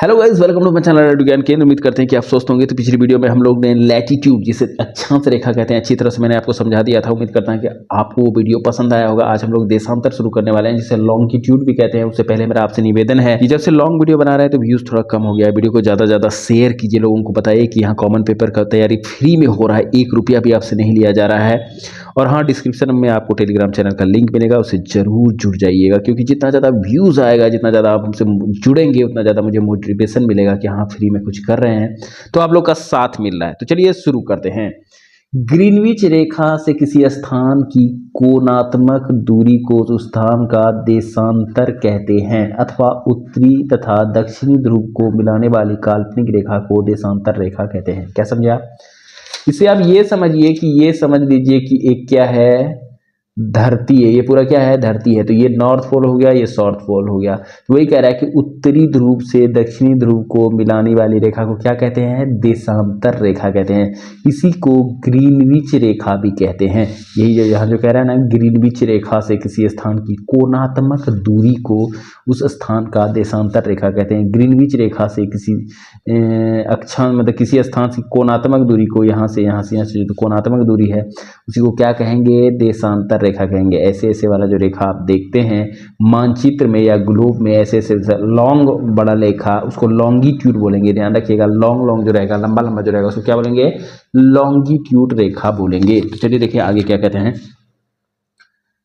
Hello guys, welcome to my channel Vigyan Kendra. उम्मीद करते हैं कि आप स्वस्थ होंगे। तो पिछली वीडियो में हम लोग ने लैटिट्यूड, जिसे अक्षांश रेखा कहते हैं, अच्छी तरह से मैंने आपको समझा दिया था। उम्मीद करता हूं कि आपको वो वीडियो पसंद आया होगा। आज हम लोग देशांतर शुरू करने वाले हैं, जिसे लॉन्गिट्यूड भी कहते हैं। उससे पहले मेरा आपसे निवेदन है कि जब से लॉन्ग वीडियो बना रहे हैं तो व्यूज थोड़ा कम हो गया है। वीडियो को ज्यादा ज्यादा शेयर कीजिए, लोगों को बताइए कि यहाँ कॉमन पेपर का तैयारी फ्री में हो रहा है, 1 रुपया भी आपसे नहीं लिया जा रहा है। और हाँ, डिस्क्रिप्शन में आपको टेलीग्राम चैनल का लिंक मिलेगा, उससे जरूर जुड़ जाइएगा, क्योंकि जितना ज़्यादा व्यूज़ आएगा, जितना ज़्यादा आप हमसे जुड़ेंगे, उतना ज़्यादा मुझे मोटिवेशन मिलेगा कि हाँ, फ्री में कुछ कर रहे हैं, तो आप लोग का साथ मिल रहा है। तो चलिए शुरू करते हैं। ग्रीनविच रेखा से किसी स्थान की कोणात्मक दूरी को उस स्थान का देशांतर कहते हैं, अथवा उत्तरी तथा दक्षिणी ध्रुव को मिलाने वाली काल्पनिक रेखा को देशांतर रेखा कहते हैं। क्या समझे आप? इसे आप ये समझिए कि ये समझ लीजिए कि एक क्या है, धरती है। ये पूरा क्या है, धरती है। तो ये नॉर्थ पोल हो गया, ये साउथ पोल हो गया। तो वही कह रहा है कि उत्तरी ध्रुव से दक्षिणी ध्रुव को मिलाने वाली रेखा को क्या कहते हैं, देशांतर रेखा कहते हैं। इसी को ग्रीनविच रेखा भी कहते हैं। यही जो यहाँ जो कह रहा है ना, ग्रीनविच रेखा से किसी स्थान की कोणात्मक दूरी को उस स्थान का देशांतर रेखा कहते हैं। ग्रीनविच रेखा से किसी अक्षांश, मतलब किसी स्थान से कोणात्मक दूरी को, यहाँ से जो कोणात्मक दूरी है उसी को क्या कहेंगे, देशांतर रेखा कहेंगे। ऐसे ऐसे वाला जो रेखा आप देखते हैं मानचित्र में या ग्लोब में, ऐसे ऐसे लॉन्ग बड़ा रेखा, उसको लॉन्गिट्यूड बोलेंगे। ध्यान रखिएगा, लॉन्ग जो रहेगा, लंबा लंबा जो रहेगा, उसको क्या बोलेंगे, लॉन्गिट्यूड रेखा बोलेंगे। तो चलिए देखिए आगे क्या कहते हैं।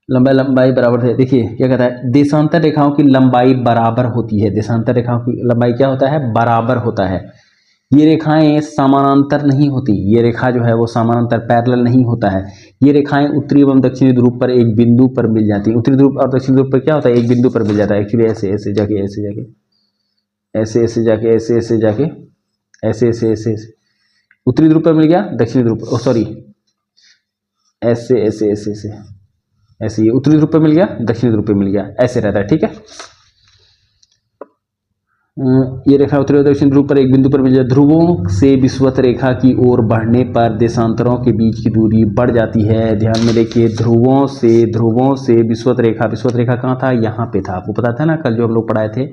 लंबाई बराबर है। देखिए क्या कहता है, देशांतर रेखाओं की लंबाई बराबर होती है। देशांतर रेखाओं की लंबाई क्या होता है, बराबर होता है। ये रेखाएं समानांतर नहीं होती। ये रेखा जो है वो समानांतर पैरेलल नहीं होता है। ये रेखाएं उत्तरी एवं दक्षिणी ध्रुव पर एक बिंदु पर मिल जाती हैं। उत्तरी ध्रुव और दक्षिणी ध्रुव पर क्या होता है, एक बिंदु पर मिल जाता है। एक्चुअली ऐसे ऐसे जाके ऐसे जाके ऐसे ऐसे जाके ऐसे ऐसे जाके ऐसे ऐसे ऐसे ऐसे उत्तरी ध्रुव पर मिल गया, दक्षिणी ध्रुव, सॉरी, ऐसे ऐसे ऐसे ऐसे ऐसे, ये उत्तरी ध्रुव पर मिल गया, दक्षिणी ध्रुव पर मिल गया, ऐसे रहता है। ठीक है, ये रेखा उत्तरी और दक्षिण ध्रुव पर एक बिंदु पर मिल जाए। ध्रुवों से विषुवत रेखा की ओर बढ़ने पर देशांतरों के बीच की दूरी बढ़ जाती है। ध्यान में देखिए, ध्रुवों से विषुवत रेखा कहाँ था, यहाँ पे था। आपको पता था ना, कल जो हम लोग पढ़ाए थे,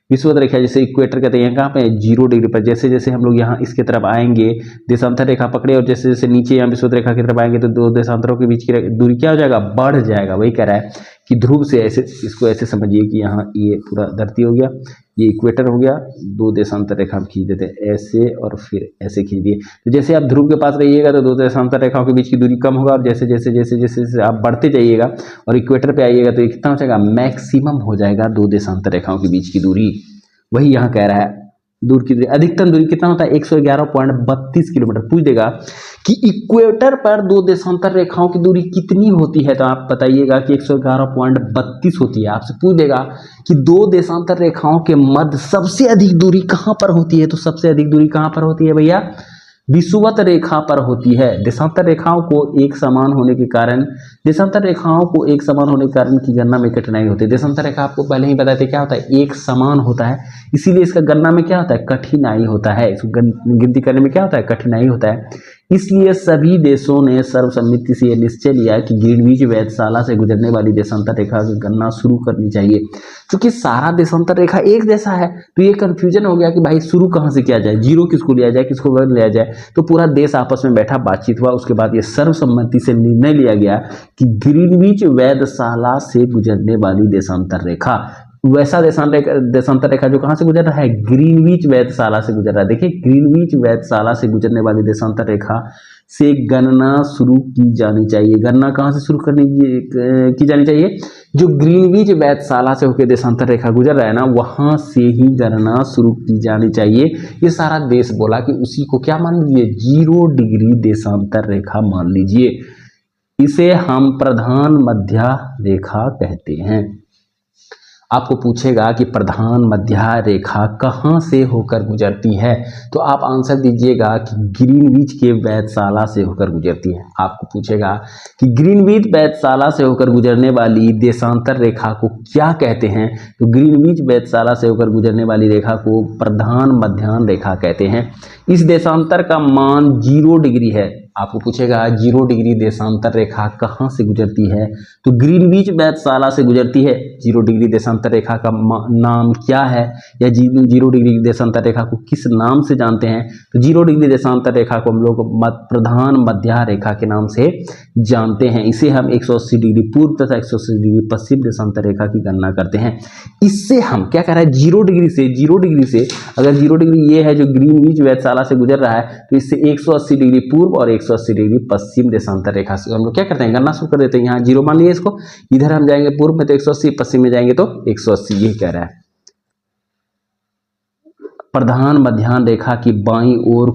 विषुवत रेखा जिसे इक्वेटर कहते हैं, कहाँ पे, 0 डिग्री पर। जैसे जैसे हम लोग यहाँ इसके तरफ आएंगे, देशांतर रेखा पकड़े, और जैसे जैसे नीचे यहाँ विषुवत रेखा की तरफ आएंगे तो दो देशांतरों के बीच की दूरी क्या हो जाएगा, बढ़ जाएगा। वही कह रहा है कि ध्रुव से ऐसे, इसको ऐसे समझिए कि यहाँ ये पूरा धरती हो गया, ये इक्वेटर हो गया, 2 देशांतर रेखा हम खींच देते हैं ऐसे, और फिर ऐसे खींच दिए। तो जैसे आप ध्रुव के पास रहिएगा तो 2 देशांतर रेखाओं के बीच की दूरी कम होगा, और जैसे जैसे जैसे जैसे जैसे आप बढ़ते जाइएगा और इक्वेटर पे आइएगा तो कितना हो जाएगा, मैक्सिमम हो जाएगा 2 देशांतर रेखाओं के बीच की दूरी। वही यहाँ कह रहा है, दूर की दूरी, अधिकतम दूरी कितना होता है, 111.32 किलोमीटर। पूछ देगा कि इक्वेटर पर 2 देशांतर रेखाओं की दूरी कितनी होती है, तो आप बताइएगा कि 111.32 होती है। आपसे पूछ देगा कि 2 देशांतर रेखाओं के मध्य सबसे अधिक दूरी कहाँ पर होती है, तो सबसे अधिक दूरी कहाँ पर होती है भैया, विषुवत रेखा पर होती है। देशांतर रेखाओं को एक समान होने के कारण की गणना में कठिनाई होती है। देशांतर रेखा आपको पहले ही बताते क्या होता है, एक समान होता है, इसीलिए इसका गणना में क्या होता है, कठिनाई होता है। इसको गिनती करने में क्या होता है, कठिनाई होता है। इसलिए सभी देशों ने सर्वसम्मति से यह निश्चय लिया कि ग्रीनविच वेधशाला से गुजरने वाली देशांतर रेखा की गणना शुरू करनी चाहिए। क्योंकि सारा देशांतर रेखा एक जैसा है, तो ये कंफ्यूजन हो गया कि भाई शुरू कहाँ से किया जाए, 0 किसको लिया जाए, किसको वर्ग लिया जाए। तो पूरा देश आपस में बैठा, बातचीत हुआ, उसके बाद ये सर्वसम्मति से निर्णय लिया गया कि ग्रीनविच वेधशाला से गुजरने वाली देशांतर रेखा, वैसा देशांतर रेखा जो कहां से गुजर रहा है, ग्रीनविच वेधशाला से गुजर रहा है। देखिए, ग्रीनविच वेधशाला से गुजरने वाली देशांतर रेखा से गणना शुरू की जानी चाहिए। गणना कहां से शुरू की जानी चाहिए, जो ग्रीनविच वेधशाला से होकर देशांतर रेखा गुजर रहा है ना, वहां से ही गणना शुरू की जानी चाहिए। ये सारा देश बोला कि उसी को क्या मान लीजिए, 0 डिग्री देशांतर रेखा मान लीजिए। इसे हम प्रधान मध्य रेखा कहते हैं। आपको पूछेगा कि प्रधान मध्य रेखा कहाँ से होकर गुजरती है, तो आप आंसर दीजिएगा कि ग्रीनविच के वेधशाला से होकर गुजरती है। आपको पूछेगा कि ग्रीनविच वेधशाला से होकर गुजरने वाली देशांतर रेखा को क्या कहते हैं, तो ग्रीनविच वेधशाला से होकर गुजरने वाली रेखा को प्रधान मध्याह्न रेखा कहते हैं। इस देशांतर का मान 0 डिग्री है। आपको पूछेगा 0 डिग्री देशांतर रेखा कहाँ से गुजरती है, तो ग्रीनविच वेधशाला से गुजरती है। 0 डिग्री देशांतर रेखा का नाम क्या है, या 0 डिग्री देशांतर रेखा को किस नाम से जानते हैं, तो 0 डिग्री देशांतर रेखा को हम लोग प्रधान मध्य रेखा के नाम से जानते हैं। इसे हम 180 डिग्री पूर्व तथा 180 डिग्री पश्चिम देशांतर रेखा की गणना करते हैं। इससे हम क्या कर रहे हैं, 0 डिग्री से अगर 0 डिग्री ये है जो ग्रीनविच वेधशाला से गुजर रहा है, तो इससे 180 डिग्री पूर्व और 180 डिग्री पश्चिम देशांतर रेखा से हम लोग क्या करते हैं, गणना शुरू कर देते हैं। यहाँ 0 मान लिया इसको, इधर हम जाएंगे पूर्व में तो 180, पश्चिम में जाएंगे तो 180, ये कह रहा है। प्रधान मध्याह्न रेखा की बाईं ओर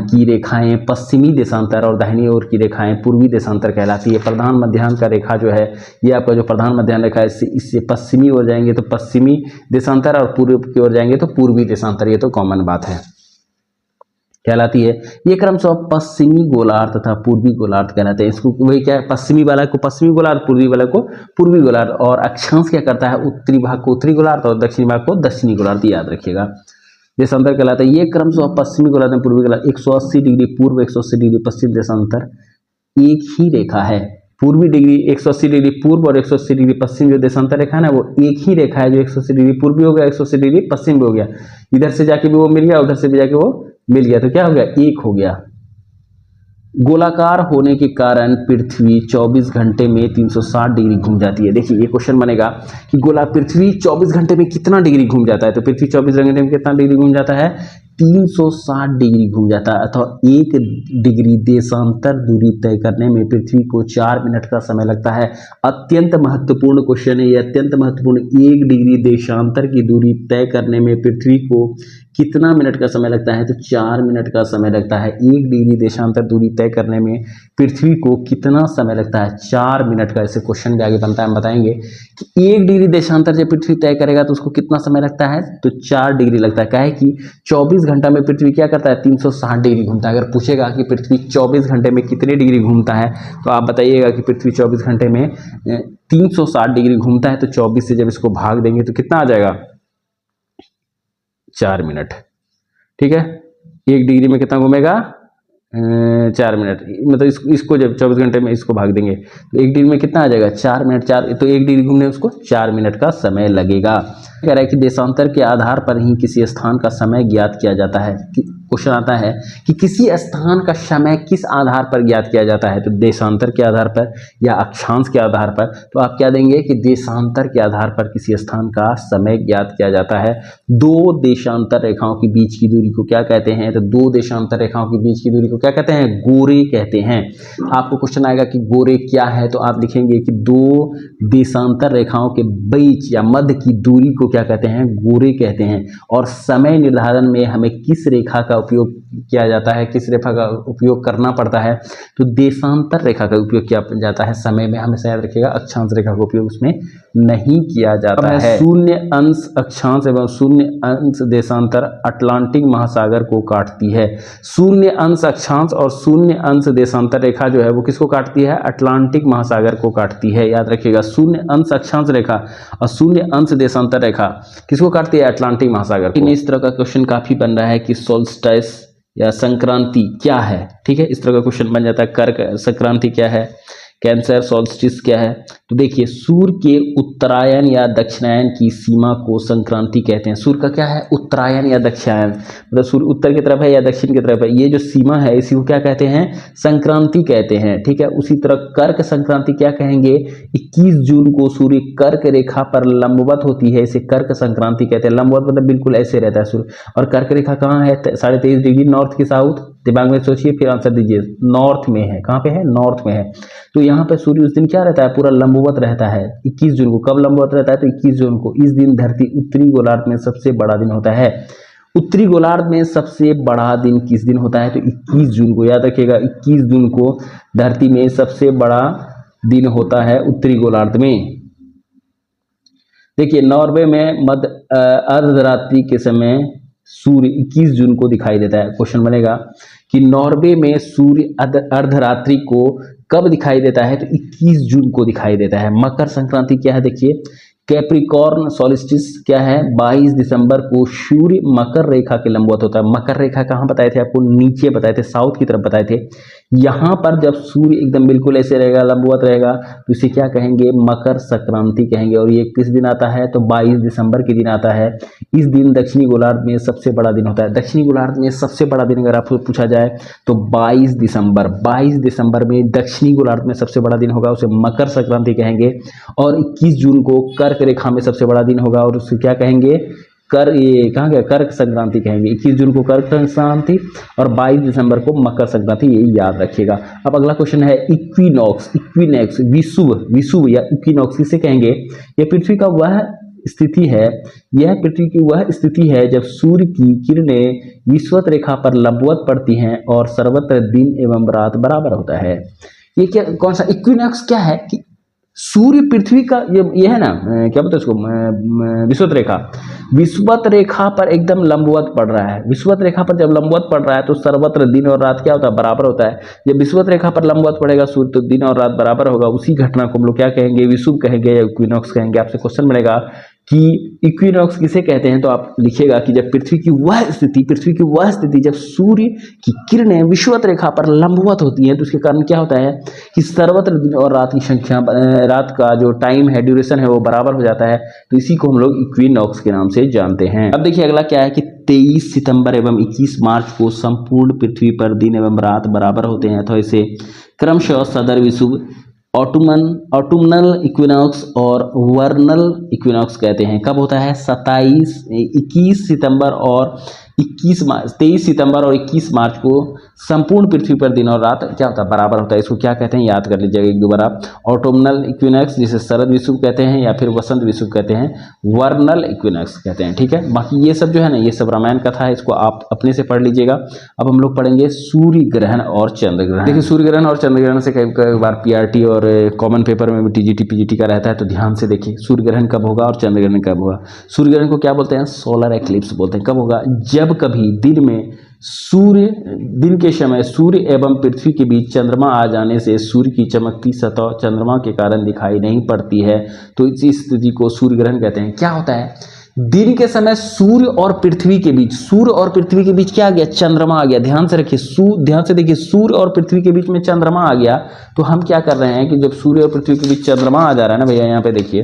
की रेखाएं पश्चिमी देशांतर और दाहिनी ओर की रेखाएं पूर्वी देशांतर कहलाती है। प्रधान मध्याह्न का रेखा जो है, ये आपका जो प्रधान मध्याह्न रेखा है, इससे पश्चिमी ओर जाएंगे तो पश्चिमी देशांतर और पूर्व की ओर जाएंगे तो पूर्वी देशांतर, ये तो कॉमन बात है, कहलाती है। ये क्रमशः पश्चिमी गोलार्ध तथा पूर्वी गोलार्ध कहलाते हैं। इसको वही क्या है, पश्चिमी वाला को पश्चिमी गोलार्ध, पूर्वी वाला को पूर्वी गोलार्ध, और अक्षांश क्या करता है, उत्तरी भाग को उत्तरी गोलार्ध और दक्षिणी भाग को दक्षिणी गोलार्ध, याद रखिएगा, देशांतर कहलाता है। ये क्रमशः पश्चिमी गोलार्ध में पूर्वी गोलार्ध 180 डिग्री पूर्व 180 डिग्री पश्चिम देशांतर एक ही रेखा है। पूर्वी डिग्री 180 डिग्री पूर्व और 180 डिग्री पश्चिम जो देशांतर रेखा है ना, वो एक ही रेखा है, जो 180 डिग्री पूर्वी हो गया, 180 डिग्री पश्चिम भी हो गया, इधर से जाके भी वो मिल गया, उधर से भी जाके वो मिल गया, तो क्या हो गया, एक हो गया। गोलाकार होने के कारण पृथ्वी 24 घंटे में 360 डिग्री घूम जाती है। देखिए ये क्वेश्चन बनेगा कि पृथ्वी 24 घंटे में कितना डिग्री घूम जाता है, तो पृथ्वी 24 घंटे में कितना डिग्री घूम जाता है, 360 डिग्री घूम जाता है, अथवा 1 डिग्री देशांतर दूरी तय करने में पृथ्वी को 4 मिनट का समय लगता है। अत्यंत महत्वपूर्ण क्वेश्चन है ये, अत्यंत महत्वपूर्ण। 1 डिग्री देशांतर की दूरी तय करने में पृथ्वी को कितना मिनट का समय लगता है, तो 4 मिनट का समय लगता है। 1 डिग्री देशांतर दूरी तय करने में पृथ्वी को कितना समय लगता है, 4 मिनट का। ऐसे क्वेश्चन भी आगे बनता है, हम बताएंगे कि 1 डिग्री देशांतर जब पृथ्वी तय करेगा तो उसको कितना समय लगता है, तो 4 डिग्री लगता है। क्या है कि 24 घंटा में पृथ्वी क्या करता है, 360 डिग्री घूमता है। अगर पूछेगा कि पृथ्वी 24 घंटे में कितने डिग्री घूमता है, तो आप बताइएगा कि पृथ्वी 24 घंटे में 360 डिग्री घूमता है, तो 24 से जब इसको भाग देंगे तो कितना आ जाएगा, 4 मिनट। ठीक है, 1 डिग्री में कितना घूमेगा, 4 मिनट, मतलब इसको जब 24 घंटे में इसको भाग देंगे तो 1 डिग्री में कितना आ जाएगा, 4 मिनट। 4 तो 1 डिग्री घूमने उसको 4 मिनट का समय लगेगा। कह रहा है कि देशांतर के आधार पर ही किसी स्थान का समय ज्ञात किया जाता है। क्वेश्चन आता है कि किसी स्थान का समय किस आधार पर ज्ञात किया जाता है, तो देशांतर के आधार पर या अक्षांश के आधार पर। तो आप क्या देंगे कि देशांतर के आधार पर किसी स्थान का समय ज्ञात किया जाता है। 2 देशांतर रेखाओं के बीच की दूरी को क्या कहते हैं, तो 2 देशांतर रेखाओं के बीच की दूरी को क्या कहते हैं, गोरे कहते हैं। आपको क्वेश्चन आएगा कि गोरे क्या है, तो आप लिखेंगे कि 2 देशांतर रेखाओं के बीच या मध्य की दूरी को क्या कहते हैं, गोरे कहते हैं। और समय निर्धारण में हमें किस रेखा का उपयोग किया जाता है, किस रेखा का उपयोग करना पड़ता है, तो देशांतर रेखा का उपयोग किया जाता है समय में। हमेशा याद रखिएगा, अक्षांश रेखा का उपयोग उसमें नहीं किया जाता है। 0 अंश अक्षांश एवं 0 अंश देशांतर अटलांटिक महासागर को काटती है। 0 अंश अक्षांश और 0 अंश देशांतर रेखा जो है वो किसको काटती है, अटलांटिक महासागर को काटती है। याद रखिएगा, 0 अंश अक्षांश रेखा और 0 अंश देशांतर रेखा किसको काटती है, अटलांटिक महासागर को। इस तरह का क्वेश्चन काफी बन रहा है कि सोल्स्टाइस या संक्रांति क्या है। ठीक है, इस तरह का क्वेश्चन बन जाता है। कर्क संक्रांति क्या है, कैंसर सोल्स्टिस क्या है। तो देखिए, सूर्य के उत्तरायण या दक्षिणायन की सीमा को संक्रांति कहते हैं। सूर्य का क्या है, उत्तरायण या दक्षिणायन, मतलब सूर्य उत्तर की तरफ है या दक्षिण की तरफ है, ये जो सीमा है इसी को क्या कहते हैं, संक्रांति कहते हैं। ठीक है, उसी तरह कर्क संक्रांति क्या कहेंगे, 21 जून को सूर्य कर्क रेखा पर लंबवत होती है, इसे कर्क संक्रांति कहते हैं। लंबवत मतलब बिल्कुल ऐसे रहता है सूर्य, और कर्क रेखा कहाँ है, 23.5 डिग्री नॉर्थ की साउथ। दिमाग में सोचिए, फिर आंसर दीजिए। नॉर्थ में है, कहाँ पे है, नॉर्थ में है। तो यहाँ पे सूर्य उस दिन क्या रहता है, पूरा लंबवत रहता है 21 जून को। कब लंबवत रहता है, तो 21 जून को। इस दिन धरती उत्तरी गोलार्ध में सबसे बड़ा दिन होता है। उत्तरी गोलार्ध में सबसे बड़ा दिन किस दिन होता है, तो 21 जून को। याद रखिएगा, 21 जून को धरती में सबसे बड़ा दिन होता है उत्तरी गोलार्ध में। देखिए, नॉर्वे में मध्य अर्धरात्रि के समय सूर्य 21 जून को दिखाई देता है। क्वेश्चन बनेगा कि नॉर्वे में सूर्य अर्धरात्रि को कब दिखाई देता है, तो 21 जून को दिखाई देता है। मकर संक्रांति क्या है, देखिए कैप्रिकॉर्न सॉलिस्टिस क्या है, 22 दिसंबर को सूर्य मकर रेखा के लंबवत होता है। मकर रेखा कहाँ बताए थे आपको, नीचे बताए थे, साउथ की तरफ बताए थे। यहाँ पर जब सूर्य एकदम बिल्कुल ऐसे रहेगा, लंबवत रहेगा, तो इसे क्या कहेंगे, मकर संक्रांति कहेंगे। और ये किस दिन आता है, तो 22 दिसंबर के दिन आता है। इस दिन दक्षिणी गोलार्ध में सबसे बड़ा दिन होता है। दक्षिणी गोलार्ध में सबसे बड़ा दिन अगर आपको पूछा जाए तो 22 दिसंबर में दक्षिणी गोलार्ध में सबसे बड़ा दिन होगा, उसे मकर संक्रांति कहेंगे। और 21 जून को कर्क रेखा में सबसे बड़ा दिन होगा और उसे क्या कहेंगे, ये कहाँ गया, कर्क संक्रांति कहेंगे। 21 जून को कर्क संक्रांति और 22 दिसंबर को मकर संक्रांति, ये याद रखिएगा। अब अगला क्वेश्चन है इक्विनॉक्स, विषुव या इक्विनॉक्स किसे कहेंगे। यह पृथ्वी का वह स्थिति है, यह पृथ्वी की वह स्थिति है जब सूर्य की किरणें विषुवत रेखा पर लंबवत पड़ती हैं और सर्वत्र दिन एवं रात बराबर होता है। ये क्या, कौन सा इक्विनॉक्स क्या है कि सूर्य पृथ्वी का ये है ना, क्या बोलते हैं उसको, विषुवत रेखा पर एकदम लंबवत पड़ रहा है। विषुवत रेखा पर जब लंबवत पड़ रहा है तो सर्वत्र दिन और रात क्या होता है, बराबर होता है। जब विषुवत रेखा पर लंबवत पड़ेगा सूर्य तो दिन और रात बराबर होगा। उसी घटना को हम लोग क्या कहेंगे, विषुव कहेंगे या इक्विनॉक्स कहेंगे। आपसे क्वेश्चन मिलेगा कि इक्विनॉक्स किसे कहते हैं, तो आप लिखिएगा कि जब पृथ्वी की वह स्थिति जब सूर्य की किरणें विषुवत रेखा पर लंबवत होती हैं तो उसके कारण क्या होता है कि सर्वत्र दिन और रात की संख्या, रात का जो टाइम है, ड्यूरेशन है, वो बराबर हो जाता है। तो इसी को हम लोग इक्विनॉक्स के नाम से जानते हैं। अब देखिए अगला क्या है कि 23 सितंबर एवं 21 मार्च को संपूर्ण पृथ्वी पर दिन एवं रात बराबर होते हैं। तो इसे क्रमशः सदर विषुव, ऑटुमनल इक्विनॉक्स और वर्नल इक्विनॉक्स कहते हैं। कब होता है, 21 सितंबर और 23 सितंबर और 21 मार्च को संपूर्ण पृथ्वी पर दिन और रात क्या होता है, बराबर होता है। इसको क्या कहते हैं, याद कर लीजिएगा एक दोबारा। ऑटोमनल इक्विनॉक्स जिसे शरद विषुव कहते हैं या फिर वसंत विषुव कहते हैं, वर्नल इक्विनॉक्स कहते हैं। ठीक है, बाकी ये सब जो है ना, ये सब रामायण कथा है, इसको आप अपने से पढ़ लीजिएगा। अब हम लोग पढ़ेंगे सूर्य ग्रहण और चंद्र ग्रहण। देखिए सूर्य ग्रहण और चंद्र ग्रहण से कई बार पीआरटी और कॉमन पेपर में भी टीजीटी पीजीटी का रहता है, तो ध्यान से देखिए सूर्य ग्रहण कब होगा और चंद्र ग्रहण कब होगा। सूर्य ग्रहण को क्या बोलते हैं, सोलर एक्लिप्स बोलते हैं। कब होगा, जब कभी दिन के समय सूर्य एवं पृथ्वी के बीच चंद्रमा आ जाने से सूर्य की चमकती सतह चंद्रमा के कारण दिखाई नहीं पड़ती है, तो इस स्थिति को सूर्य ग्रहण कहते हैं। क्या होता है, दिन के समय सूर्य और पृथ्वी के बीच क्या आ गया, चंद्रमा आ गया। ध्यान से देखिए सूर्य और पृथ्वी के बीच में चंद्रमा आ गया, तो हम क्या कर रहे हैं कि जब सूर्य और पृथ्वी के बीच चंद्रमा आ जा रहा है ना भैया, यहाँ पे देखिए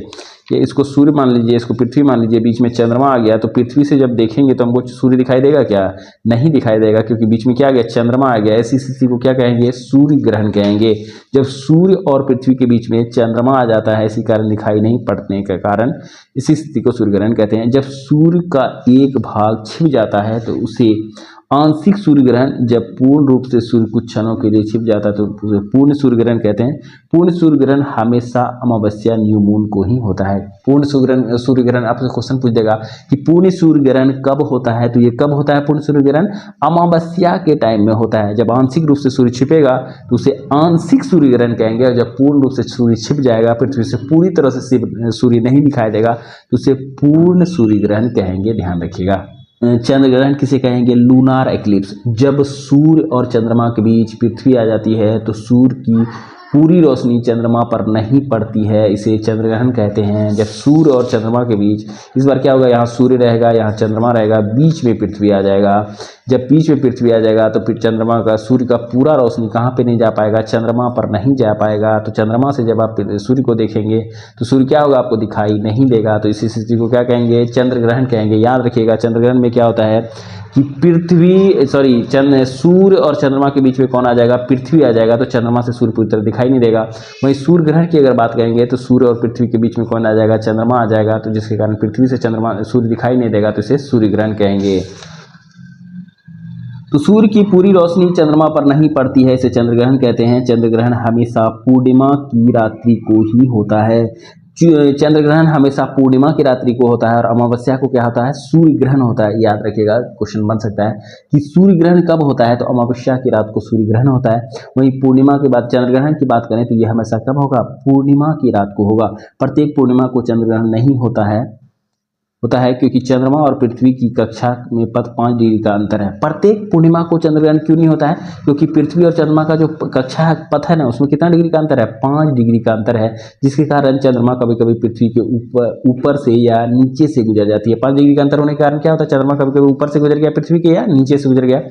कि इसको सूर्य मान लीजिए, इसको पृथ्वी मान लीजिए, बीच में चंद्रमा आ गया, तो पृथ्वी से जब देखेंगे तो हमको सूर्य दिखाई देगा क्या, नहीं दिखाई देगा, क्योंकि बीच में क्या आ गया, चंद्रमा आ गया। ऐसी स्थिति को क्या कहेंगे, सूर्य ग्रहण कहेंगे। जब सूर्य और पृथ्वी के बीच में चंद्रमा आ जाता है, इसी कारण दिखाई नहीं पड़ने के कारण इसी स्थिति को सूर्य ग्रहण कहते हैं। जब सूर्य का एक भाग छिप जाता है तो उसे आंशिक सूर्य ग्रहण, जब पूर्ण रूप से सूर्य कुछ क्षणों के लिए छिप जाता है तो पूर्ण सूर्य ग्रहण कहते हैं। पूर्ण सूर्य ग्रहण हमेशा अमावस्या न्यू मून को ही होता है। पूर्ण सूर्य ग्रहण आपसे क्वेश्चन पूछ देगा कि पूर्ण सूर्य ग्रहण कब होता है, तो ये कब होता है पूर्ण सूर्य ग्रहण, अमावस्या के टाइम में होता है। जब आंशिक रूप से सूर्य छिपेगा तो उसे आंशिक सूर्य ग्रहण कहेंगे, और जब पूर्ण रूप से सूर्य छिप जाएगा, पृथ्वी से पूरी तरह से सूर्य नहीं दिखाई देगा, तो उसे पूर्ण सूर्य ग्रहण कहेंगे। ध्यान रखिएगा। चंद्र ग्रहण किसे कहेंगे, लूनार एक्लिप्स। जब सूर्य और चंद्रमा के बीच पृथ्वी आ जाती है तो सूर्य की पूरी रोशनी चंद्रमा पर नहीं पड़ती है, इसे चंद्र ग्रहण कहते हैं। जब सूर्य और चंद्रमा के बीच, इस बार क्या होगा, यहाँ सूर्य रहेगा, यहाँ चंद्रमा रहेगा, बीच में पृथ्वी आ जाएगा। जब बीच में पृथ्वी आ जाएगा तो फिर चंद्रमा का, सूर्य का पूरा रोशनी कहाँ पे नहीं जा पाएगा, चंद्रमा पर नहीं जा पाएगा। तो चंद्रमा से जब आप सूर्य को देखेंगे तो सूर्य क्या होगा, आपको दिखाई नहीं देगा। तो इसी स्थिति को क्या कहेंगे, चंद्र ग्रहण कहेंगे। याद रखिएगा, चंद्र ग्रहण में क्या होता है कि सूर्य और चंद्रमा के बीच में कौन आ जाएगा, पृथ्वी आ जाएगा, तो चंद्रमा से सूर्य पूरी तरह दिखाई नहीं देगा। वहीं सूर्य ग्रहण की अगर बात करेंगे तो सूर्य और पृथ्वी के बीच में कौन आ जाएगा, चंद्रमा आ जाएगा, तो जिसके कारण पृथ्वी से सूर्य दिखाई नहीं देगा, तो इसे सूर्य ग्रहण कहेंगे। तो सूर्य की पूरी रोशनी चंद्रमा पर नहीं पड़ती है, इसे चंद्र ग्रहण कहते हैं। चंद्र ग्रहण हमेशा पूर्णिमा की रात्रि को ही होता है। चंद्र ग्रहण हमेशा पूर्णिमा की रात्रि को होता है, और अमावस्या को क्या होता है, सूर्य ग्रहण होता है। याद रखिएगा, क्वेश्चन बन सकता है कि सूर्य ग्रहण कब होता है, तो अमावस्या की रात को सूर्य ग्रहण होता है। वहीं पूर्णिमा के बाद चंद्र ग्रहण की बात करें तो यह हमेशा कब होगा, पूर्णिमा की रात को होगा। प्रत्येक पूर्णिमा को चंद्र ग्रहण नहीं होता है। होता है क्योंकि चंद्रमा और पृथ्वी की कक्षा में पथ 5 डिग्री का अंतर है। प्रत्येक पूर्णिमा को चंद्रग्रहण क्यों नहीं होता है? क्योंकि पृथ्वी और चंद्रमा का जो कक्षा है, पथ है ना, उसमें कितना डिग्री का अंतर है? 5 डिग्री का अंतर है, जिसके कारण चंद्रमा कभी कभी पृथ्वी के ऊपर से या नीचे से गुजर जाती है। 5 डिग्री का अंतर होने के कारण क्या होता है? चंद्रमा कभी कभी ऊपर से गुजर गया पृथ्वी के, या नीचे से गुजर गया,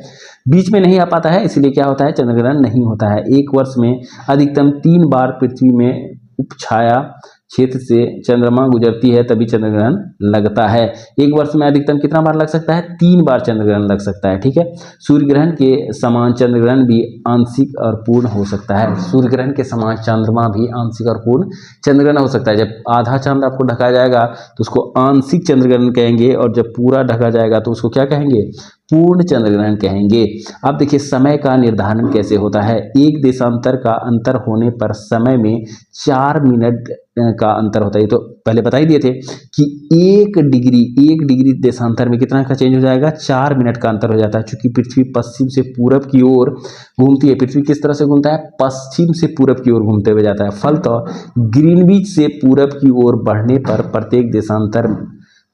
बीच में नहीं आ पाता है, इसलिए क्या होता है? चंद्रग्रहण नहीं होता है। एक वर्ष में अधिकतम 3 बार पृथ्वी में उपछाया क्षेत्र से चंद्रमा गुजरती है, तभी चंद्रग्रहण लगता है। एक वर्ष में अधिकतम कितना बार लग सकता है? 3 बार चंद्रग्रहण लग सकता है। ठीक है, सूर्य ग्रहण के समान चंद्रग्रहण भी आंशिक और पूर्ण हो सकता है। सूर्य ग्रहण के समान चंद्रमा भी आंशिक और पूर्ण चंद्रग्रहण हो सकता है। जब आधा चांद आपको ढका जाएगा तो उसको आंशिक चंद्रग्रहण कहेंगे, और जब पूरा ढका जाएगा तो उसको क्या कहेंगे? पूर्ण चंद्रग्रहण कहेंगे। अब देखिए, समय का निर्धारण कैसे होता है? एक देशांतर का अंतर होने पर समय में 4 मिनट का अंतर होता है। ये तो पहले बता ही दिए थे कि 1 डिग्री देशांतर में कितना का चेंज हो जाएगा? 4 मिनट का अंतर हो जाता है। चूंकि पृथ्वी पश्चिम से पूरब की ओर घूमती है, पृथ्वी किस तरह से घूमता है? पश्चिम से पूरब की ओर घूमते हुए जाता है। फलतः ग्रीनविच से पूरब की ओर बढ़ने पर प्रत्येक देशांतर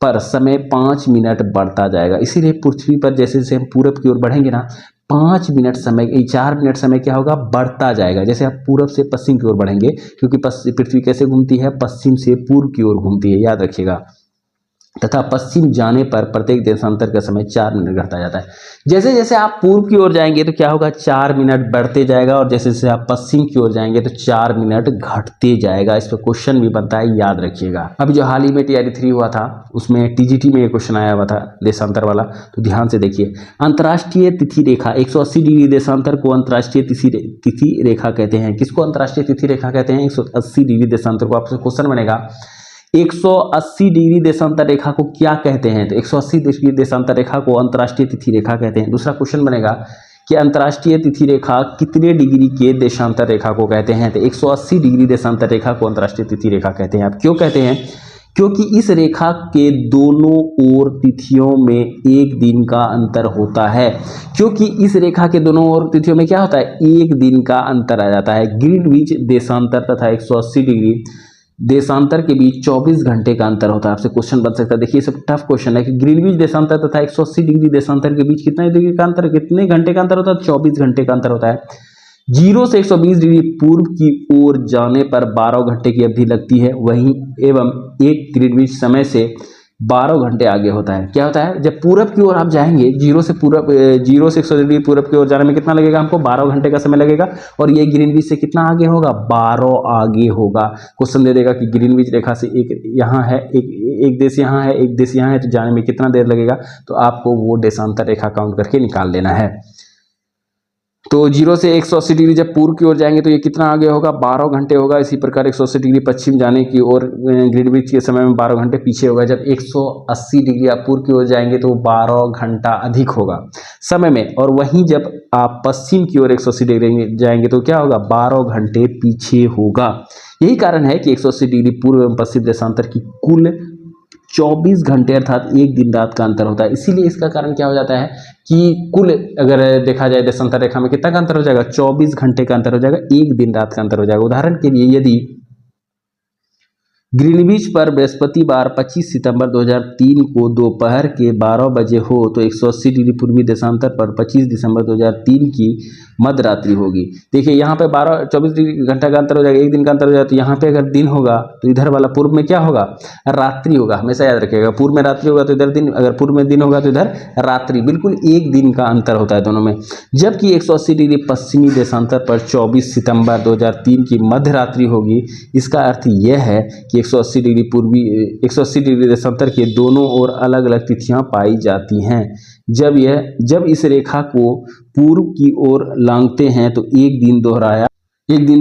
पर समय 5 मिनट बढ़ता जाएगा। इसीलिए पृथ्वी पर जैसे जैसे हम पूरब की ओर बढ़ेंगे ना, 5 मिनट समय, 4 मिनट समय क्या होगा? बढ़ता जाएगा। जैसे आप पूरब से पश्चिम की ओर बढ़ेंगे, क्योंकि पृथ्वी कैसे घूमती है? पश्चिम से पूर्व की ओर घूमती है, याद रखिएगा। तथा पश्चिम जाने पर प्रत्येक देशांतर का समय 4 मिनट घटता जाता है। जैसे जैसे आप पूर्व की ओर जाएंगे तो क्या होगा? 4 मिनट बढ़ते जाएगा, और जैसे जैसे आप पश्चिम की ओर जाएंगे तो 4 मिनट घटते जाएगा। इस पर क्वेश्चन भी बनता है, याद रखिएगा। अभी जो हाल ही में TRE 3 हुआ था, उसमें TGT में ये क्वेश्चन आया हुआ था देशांतर वाला, तो ध्यान से देखिए। अंतर्राष्ट्रीय तिथि रेखा 180 डिग्री देशांतर को अंतर्राष्ट्रीय तिथि रेखा कहते हैं। किसको अंतर्राष्ट्रीय तिथि रेखा कहते हैं? 180 डिग्री देशांतर को। आपसे क्वेश्चन बनेगा 180 डिग्री देशांतर रेखा को क्या कहते हैं? तो 180 डिग्री देशांतर रेखा को अंतर्राष्ट्रीय तिथि रेखा कहते हैं। दूसरा क्वेश्चन बनेगा कि अंतर्राष्ट्रीय तिथि रेखा कितने डिग्री के देशांतर रेखा को कहते हैं? तो 180 डिग्री देशांतर रेखा को अंतर्राष्ट्रीय तिथि रेखा कहते हैं। आप क्यों कहते हैं? क्योंकि इस रेखा के दोनों ओर तिथियों में 1 दिन का अंतर होता है। क्योंकि इस रेखा के दोनों ओर तिथियों में क्या होता है? 1 दिन का अंतर आ जाता है। ग्रीनविच देशांतर तथा 180 डिग्री देशांतर के बीच 24 घंटे का अंतर होता है। आपसे क्वेश्चन बन सकता है, देखिए सब टफ क्वेश्चन है कि ग्रीनविच देशांतर तथा 180 डिग्री देशांतर के बीच कितने डिग्री का अंतर, कितने घंटे का अंतर होता है? 24 घंटे का अंतर होता है। 0 से 120 डिग्री पूर्व की ओर जाने पर 12 घंटे की अवधि लगती है, वहीं एवं एक ग्रीनविच समय से 12 घंटे आगे होता है। क्या होता है? जब पूरब की ओर आप जाएंगे, 0 से 180 डिग्री पूरब की ओर जाने में कितना लगेगा? हमको 12 घंटे का समय लगेगा, और ये ग्रीनविच से कितना आगे होगा? 12 आगे होगा। क्वेश्चन दे देगा कि ग्रीनविच रेखा से एक यहाँ है, एक देश यहाँ है, एक देश यहाँ है, तो जाने में कितना देर लगेगा? तो आपको वो देशांतर रेखा काउंट करके निकाल लेना है। तो 0 से 180 डिग्री जब पूर्व की ओर जाएंगे तो ये कितना आगे होगा? 12 घंटे होगा। इसी प्रकार 180 डिग्री पश्चिम जाने की ओर ग्रीनविच के समय में 12 घंटे पीछे होगा। जब 180 डिग्री आप पूर्व की ओर जाएंगे तो 12 घंटा अधिक होगा समय में, और वहीं जब आप पश्चिम की ओर 180 डिग्री जाएंगे तो क्या होगा? 12 घंटे पीछे होगा। यही कारण है कि 180 डिग्री पूर्व एवं पश्चिम देशांतर की कुल 24 घंटे अर्थात 1 दिन रात का अंतर होता है। इसीलिए इसका कारण क्या हो जाता है कि कुल अगर देखा जाए देशांतर रेखा में कितना का अंतर हो जाएगा? 24 घंटे का अंतर हो जाएगा, 1 दिन रात का अंतर हो जाएगा। उदाहरण के लिए यदि ग्रीनविच पर बृहस्पतिवार 25 सितंबर 2003 को दोपहर के 12 बजे हो तो 180 डिग्री पूर्वी देशांतर पर 25 दिसंबर 2003 की मध्य रात्रि होगी। देखिए यहाँ पे 24 डिग्री घंटा का अंतर हो जाएगा, 1 दिन का अंतर हो जाएगा। तो यहाँ पे अगर दिन होगा तो इधर वाला पूर्व में क्या होगा? रात्रि होगा। हमेशा याद रखिएगा, पूर्व में रात्रि होगा तो इधर दिन, अगर पूर्व में दिन होगा तो इधर रात्रि। बिल्कुल 1 दिन का अंतर होता है दोनों में। जबकि 180 डिग्री पश्चिमी देशांतर पर 24 सितंबर 2003 की मध्य रात्रि होगी। इसका अर्थ यह है कि 180 डिग्री देशांतर के दोनों ओर अलग अलग तिथियां पाई जाती हैं। जब इस रेखा को पूर्व की ओर लांघते हैं तो एक दिन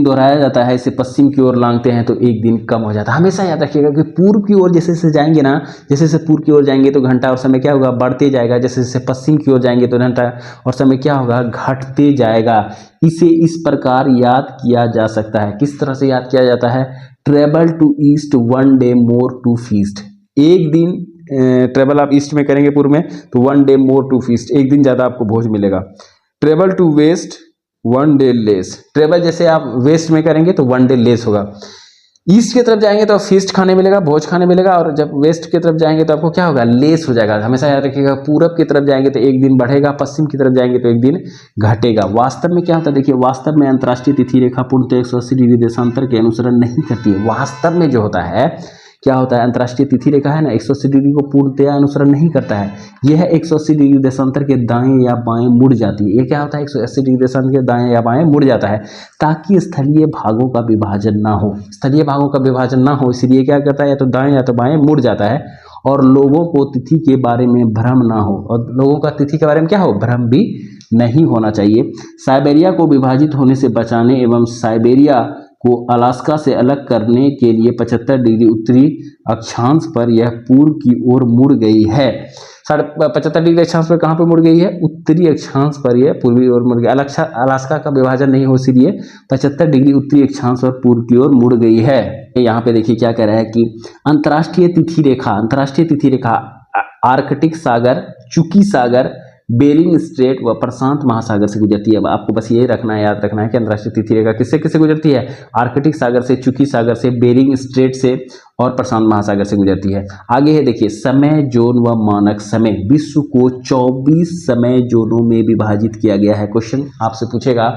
दोहराया जाता है। इसे पश्चिम की ओर लांघते हैं तो 1 दिन कम हो जाता है। हमेशा याद रखिएगा कि पूर्व की ओर जैसे जैसे जाएंगे ना, जैसे जैसे पूर्व की ओर जाएंगे तो घंटा और समय क्या होगा? बढ़ते जाएगा। जैसे जैसे पश्चिम की ओर जाएंगे तो घंटा और समय क्या होगा? घटते जाएगा। इसे इस प्रकार याद किया जा सकता है। किस तरह से याद किया जाता है? Travel to east 1 day more to feast. 1 दिन ट्रेवल आप ईस्ट में करेंगे पूर्व में तो 1 डे मोर टू फीस्ट, 1 दिन ज्यादा आपको भोज मिलेगा। Travel to west 1 day less. Travel जैसे आप वेस्ट में करेंगे तो 1 डे लेस होगा। ईस्ट की तरफ जाएंगे तो फीस्ट खाने मिलेगा, भोज खाने मिलेगा, और जब वेस्ट की तरफ जाएंगे तो आपको क्या होगा, लेस हो जाएगा। हमेशा याद रखिएगा, पूरब की तरफ जाएंगे तो एक दिन बढ़ेगा, पश्चिम की तरफ जाएंगे तो एक दिन घटेगा। वास्तव में क्या होता है, देखिए वास्तव में अंतर्राष्ट्रीय तिथि रेखा पूर्णतः 180 डिग्री देशांतर के अनुसरण नहीं करती है। वास्तव में जो होता है, क्या होता है, अंतर्राष्ट्रीय तिथि रेखा है ना, 180 डिग्री को पूर्णतया अनुसरण नहीं करता है। यह 180 डिग्री देशांतर के दाएं या बाएं मुड़ जाती है। ये क्या होता है, 180 डिग्री देशांतर के दाएं या बाएं मुड़ जाता है, ताकि स्थलीय भागों का विभाजन ना हो। स्थलीय भागों का विभाजन ना हो, इसलिए क्या करता है, या तो दाएं या तो बाएं मुड़ जाता है, और लोगों को तिथि के बारे में भ्रम ना हो। और लोगों का तिथि के बारे में क्या हो, भ्रम भी नहीं होना चाहिए। साइबेरिया को विभाजित होने से बचाने एवं साइबेरिया को अलास्का से अलग करने के लिए 75 डिग्री उत्तरी अक्षांश पर यह पूर्व की ओर मुड़ गई है। 75 डिग्री अक्षांश पर कहाँ पे मुड़ गई है, उत्तरी अक्षांश पर यह पूर्वी ओर मुड़ गई। अलास्का का विभाजन नहीं हो, इसलिए 75 डिग्री उत्तरी अक्षांश पर पूर्व की ओर मुड़ गई है। यहाँ पे देखिए क्या कह रहा है कि अंतर्राष्ट्रीय तिथि रेखा आर्कटिक सागर, चुकी सागर, बेरिंग स्ट्रेट व प्रशांत महासागर से गुजरती है। अब आपको बस ये रखना है, याद रखना है कि अंतर्राष्ट्रीय तिथि रेखा किससे किससे गुजरती है, आर्कटिक सागर से, चुकी सागर से, बेरिंग स्ट्रेट से और प्रशांत महासागर से गुजरती है। आगे है देखिए, समय जोन व मानक समय। विश्व को 24 समय जोनों में विभाजित किया गया है। क्वेश्चन आपसे पूछेगा,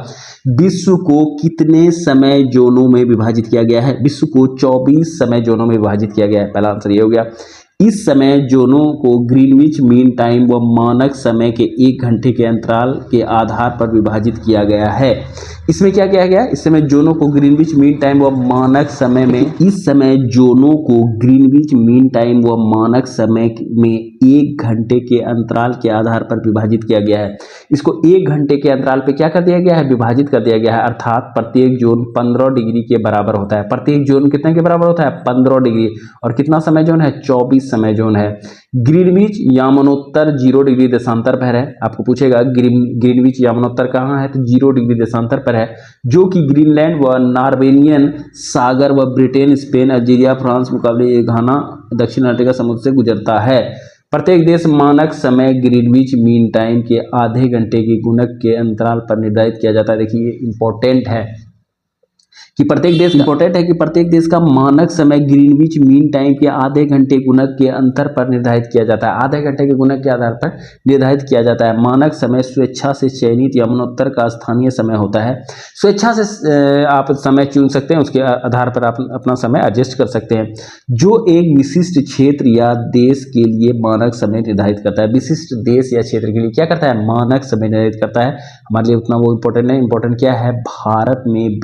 विश्व को कितने समय जोनों में विभाजित किया गया है, विश्व को 24 समय जोनों में विभाजित किया गया है। पहला आंसर ये हो गया। इस समय जोनों को ग्रीनविच मीन टाइम व मानक समय के 1 घंटे के अंतराल के आधार पर विभाजित किया गया है। इसमें क्या किया गया, इस समय जोनों को ग्रीनविच मीन टाइम व मानक समय में, इस समय जोनों को ग्रीनविच मीन टाइम व मानक समय में 1 घंटे के अंतराल के आधार पर विभाजित किया गया है। इसको 1 घंटे के अंतराल पे क्या कर दिया गया है, विभाजित कर दिया गया है। अर्थात प्रत्येक जोन 15 डिग्री के बराबर होता है। प्रत्येक जोन कितने के बराबर होता है, 15 डिग्री। और कितना समय जोन है, 24 समय जोन है। ग्रीनविच यामनोत्तर 0 डिग्री देशांतर पर है। आपको पूछेगा ग्रीनविच यामनोत्तर कहाँ है, तो 0 डिग्री देशांतर पर है, जो कि ग्रीनलैंड व नॉर्वेनियन सागर व ब्रिटेन, स्पेन, अल्जीरिया, फ्रांस, मुकाबले घाना, दक्षिण अंटार्कटिका समुद्र से गुजरता है। प्रत्येक देश मानक समय ग्रीनविच मीन टाइम के आधे घंटे के गुणक के अंतराल पर निर्धारित किया जाता है। देखिए ये इंपॉर्टेंट है कि प्रत्येक देश का मानक समय ग्रीनविच मीन टाइम के आधे घंटे गुणक के अंतर पर निर्धारित किया जाता है। आधे घंटे के गुणक के आधार पर निर्धारित किया जाता है। मानक समय स्वेच्छा से चयनित यमुनोत्तर का स्थानीय समय होता है। स्वेच्छा से आप समय चुन सकते हैं, उसके आधार पर आप अपना समय एडजस्ट कर सकते हैं, जो एक विशिष्ट क्षेत्र या देश के लिए मानक समय निर्धारित करता है। विशिष्ट देश या क्षेत्र के लिए क्या करता है, मानक समय निर्धारित करता है। हमारे लिए उतना वो इंपॉर्टेंट नहीं। इंपॉर्टेंट क्या है, भारत में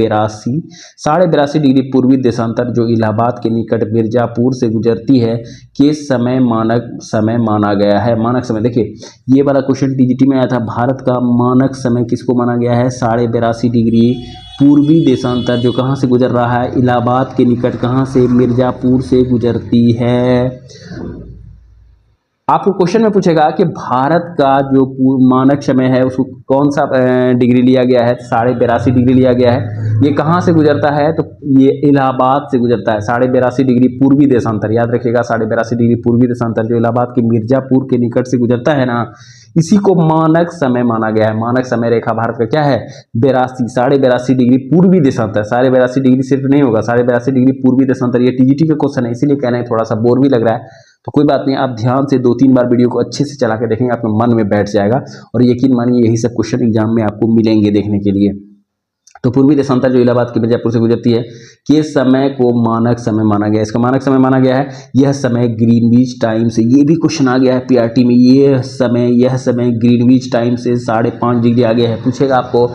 82.5 डिग्री पूर्वी देशांतर जो इलाहाबाद के निकट मिर्जापुर से गुजरती है के समय मानक समय माना गया है। मानक समय देखिए ये वाला क्वेश्चन टीजीटी में आया था। भारत का मानक समय किसको माना गया है, 82.5 डिग्री पूर्वी देशांतर जो कहाँ से गुजर रहा है, इलाहाबाद के निकट, कहाँ से, मिर्जापुर से गुजरती है। आपको क्वेश्चन में पूछेगा कि भारत का जो मानक समय है उसको कौन सा डिग्री लिया गया है, 82.5 डिग्री लिया गया है। ये कहाँ से गुजरता है, तो ये इलाहाबाद से गुजरता है। 82.5 डिग्री पूर्वी देशांतर, याद रखिएगा 82.5 डिग्री पूर्वी देशांतर जो इलाहाबाद के मिर्जापुर के निकट से गुजरता है ना, इसी को मानक समय माना गया है। मानक समय रेखा भारत का क्या है, 82.5 डिग्री पूर्वी देशांतर। 82.5 डिग्री सिर्फ नहीं होगा, 82.5 डिग्री पूर्वी देशांतर। ये टीजीटी का क्वेश्चन है, इसीलिए कहना है थोड़ा सा बोर भी लग रहा है, तो कोई बात नहीं, आप ध्यान से 2-3 बार वीडियो को अच्छे से चला के देखेंगे, आपके मन में बैठ जाएगा और यकीन मानिए यही सब क्वेश्चन एग्जाम में आपको मिलेंगे देखने के लिए। तो पूर्वी देशांतर जो इलाहाबाद के मिर्जापुर से गुजरती है के समय को मानक समय माना गया है। इसका मानक समय माना गया है, यह समय ग्रीनविच टाइम से, ये भी क्वेश्चन आ गया है पीआरटी में, यह समय ग्रीनविच टाइम से 5.5 डिग्री आगे है। पूछेगा आपको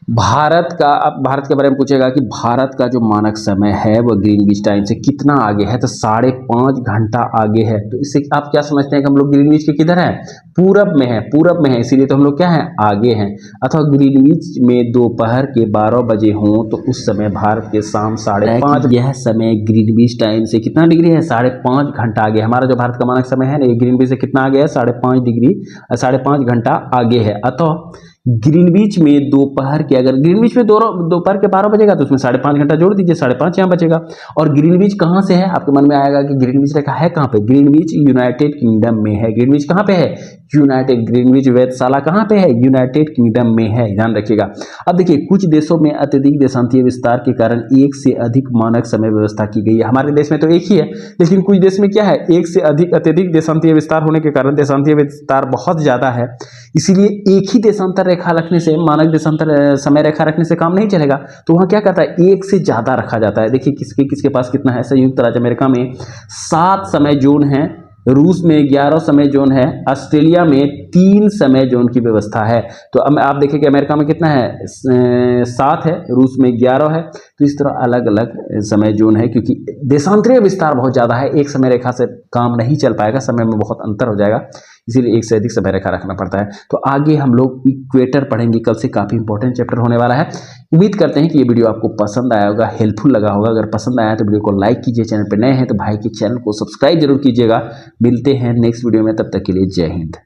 भारत का, अब भारत के बारे में पूछेगा कि भारत का जो मानक समय है वह ग्रीनविच टाइम से कितना आगे है, तो 5.5 घंटा आगे है। तो इससे आप क्या समझते हैं कि हम लोग ग्रीनविच के किधर हैं, पूरब में है, पूरब में है, इसीलिए तो हम लोग क्या हैं, आगे हैं। अथवा ग्रीनविच में दोपहर के 12 बजे हों तो उस समय भारत के शाम 5:30, यह समय ग्रीनविच टाइम से कितना डिग्री है, 5.5 घंटा आगे। हमारा जो भारत का मानक समय है ना, ये ग्रीनविच से कितना आगे है, 5.5 डिग्री, 5.5 घंटा आगे है। अतः ग्रीनविच में दोपहर के, अगर ग्रीनविच में दोपहर के 12 बजेगा तो उसमें 5.5 घंटा जोड़ दीजिए, 5.5 यहाँ बचेगा। और ग्रीनविच कहाँ से है, आपके मन में आएगा कि ग्रीनविच रेखा है कहाँ पे, ग्रीनविच यूनाइटेड किंगडम में है। ग्रीनविच कहाँ पे है, यूनाइटेड, ग्रीनविच वेधशाला कहाँ पे है, यूनाइटेड किंगडम में है, ध्यान रखिएगा। अब देखिए कुछ देशों में अत्यधिक देशांतीय विस्तार के कारण एक से अधिक मानक समय व्यवस्था की गई है। हमारे देश में तो एक ही है, लेकिन कुछ देश में क्या है, एक से अधिक, अत्यधिक देशांतीय विस्तार होने के कारण देशांतीय विस्तार बहुत ज्यादा है, इसीलिए एक ही देशांतर रेखा रखने से, मानक देशांतर समय रेखा रखने से काम नहीं चलेगा। तो वहां क्या करता है, एक से ज्यादा रखा जाता है। देखिए किसके किसके पास कितना है, संयुक्त राज्य अमेरिका में 7 समय जोन है, रूस में 11 समय जोन है, ऑस्ट्रेलिया में 3 समय जोन की व्यवस्था है। तो अब आप देखें कि अमेरिका में कितना है, 7 है, रूस में 11 है। तो इस तरह अलग अलग समय जोन है, क्योंकि देशांतरीय विस्तार बहुत ज़्यादा है, एक समय रेखा से काम नहीं चल पाएगा, समय में बहुत अंतर हो जाएगा, इसीलिए एक से अधिक समय रेखा रखना पड़ता है। तो आगे हम लोग इक्वेटर पढ़ेंगे, कल से काफ़ी इंपॉर्टेंट चैप्टर होने वाला है। उम्मीद करते हैं कि ये वीडियो आपको पसंद आया होगा, हेल्पफुल लगा होगा। अगर पसंद आया तो वीडियो को लाइक कीजिए, चैनल पर नए हैं तो भाई के चैनल को सब्सक्राइब जरूर कीजिएगा। मिलते हैं नेक्स्ट वीडियो में, तब तक के लिए जय हिंद।